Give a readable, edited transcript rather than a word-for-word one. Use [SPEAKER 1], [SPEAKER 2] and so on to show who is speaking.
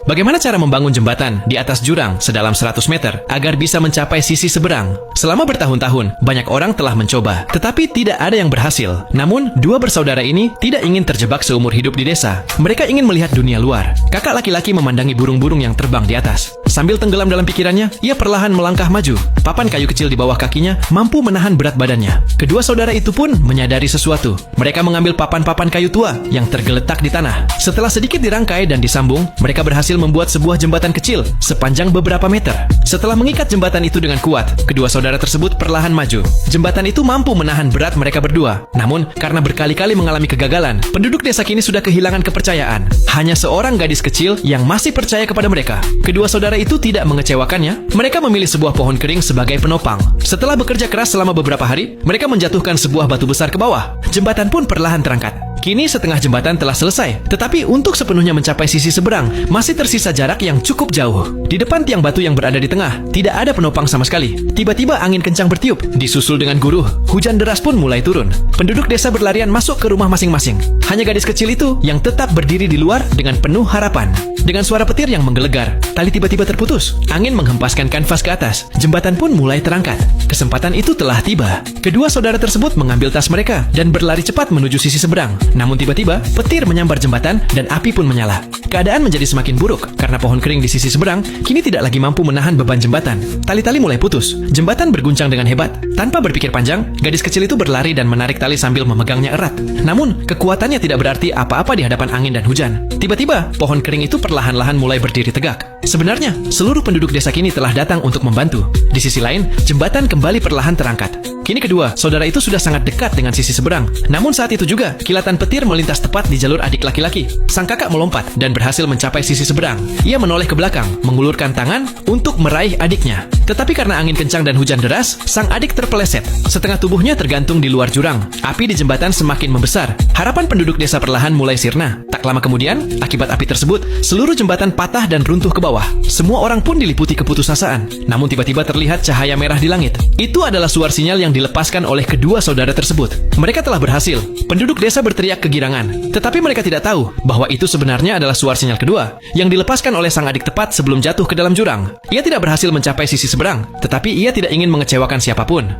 [SPEAKER 1] Bagaimana cara membangun jembatan di atas jurang sedalam 100 meter agar bisa mencapai sisi seberang? Selama bertahun-tahun, banyak orang telah mencoba, tetapi tidak ada yang berhasil. Namun, dua bersaudara ini tidak ingin terjebak seumur hidup di desa. Mereka ingin melihat dunia luar. Kakak laki-laki memandangi burung-burung yang terbang di atas. Sambil tenggelam dalam pikirannya, ia perlahan melangkah maju. Papan kayu kecil di bawah kakinya mampu menahan berat badannya. Kedua saudara itu pun menyadari sesuatu. Mereka mengambil papan-papan kayu tua yang tergeletak di tanah. Setelah sedikit dirangkai dan disambung, mereka berhasil membuat sebuah jembatan kecil sepanjang beberapa meter. Setelah mengikat jembatan itu dengan kuat, kedua saudara tersebut perlahan maju. Jembatan itu mampu menahan berat mereka berdua. Namun, karena berkali-kali mengalami kegagalan, penduduk desa kini sudah kehilangan kepercayaan. Hanya seorang gadis kecil yang masih percaya kepada mereka. Kedua saudara itu tidak mengecewakannya. Mereka memilih sebuah pohon kering sebagai penopang. Setelah bekerja keras selama beberapa hari, mereka menjatuhkan sebuah batu besar ke bawah. Jembatan pun perlahan terangkat. Kini setengah jembatan telah selesai, tetapi untuk sepenuhnya mencapai sisi seberang, masih tersisa jarak yang cukup jauh. Di depan tiang batu yang berada di tengah, tidak ada penopang sama sekali. Tiba-tiba angin kencang bertiup, disusul dengan guruh. Hujan deras pun mulai turun. Penduduk desa berlarian masuk ke rumah masing-masing. Hanya gadis kecil itu yang tetap berdiri di luar dengan penuh harapan. Dengan suara petir yang menggelegar, tali tiba-tiba terputus. Angin menghempaskan kanvas ke atas. Jembatan pun mulai terangkat. Kesempatan itu telah tiba. Kedua saudara tersebut mengambil tas mereka dan berlari cepat menuju sisi seberang. Namun tiba-tiba, petir menyambar jembatan dan api pun menyala. Keadaan menjadi semakin buruk karena pohon kering di sisi seberang kini tidak lagi mampu menahan beban jembatan. Tali-tali mulai putus. Jembatan berguncang dengan hebat. Tanpa berpikir panjang, gadis kecil itu berlari dan menarik tali sambil memegangnya erat. Namun, kekuatannya tidak berarti apa-apa di hadapan angin dan hujan. Tiba-tiba, pohon kering itu perlahan-lahan mulai berdiri tegak. Sebenarnya, seluruh penduduk desa kini telah datang untuk membantu. Di sisi lain, jembatan kembali perlahan terangkat. Kini kedua saudara itu sudah sangat dekat dengan sisi seberang. Namun saat itu juga, kilatan petir melintas tepat di jalur adik laki-laki. Sang kakak melompat dan berhasil mencapai sisi seberang. Ia menoleh ke belakang, mengulurkan tangan untuk meraih adiknya. Tetapi karena angin kencang dan hujan deras, sang adik terpeleset. Setengah tubuhnya tergantung di luar jurang. Api di jembatan semakin membesar. Harapan penduduk desa perlahan mulai sirna. Tak lama kemudian, akibat api tersebut, seluruh jembatan patah dan runtuh ke bawah. Semua orang pun diliputi keputusasaan. Namun tiba-tiba terlihat cahaya merah di langit. Itu adalah suar sinyal yang dilepaskan oleh kedua saudara tersebut. Mereka telah berhasil. Penduduk desa berteriak kegirangan. Tetapi mereka tidak tahu bahwa itu sebenarnya adalah suar sinyal kedua yang dilepaskan oleh sang adik tepat sebelum jatuh ke dalam jurang. Ia tidak berhasil mencapai sisi seberang, tetapi ia tidak ingin mengecewakan siapapun.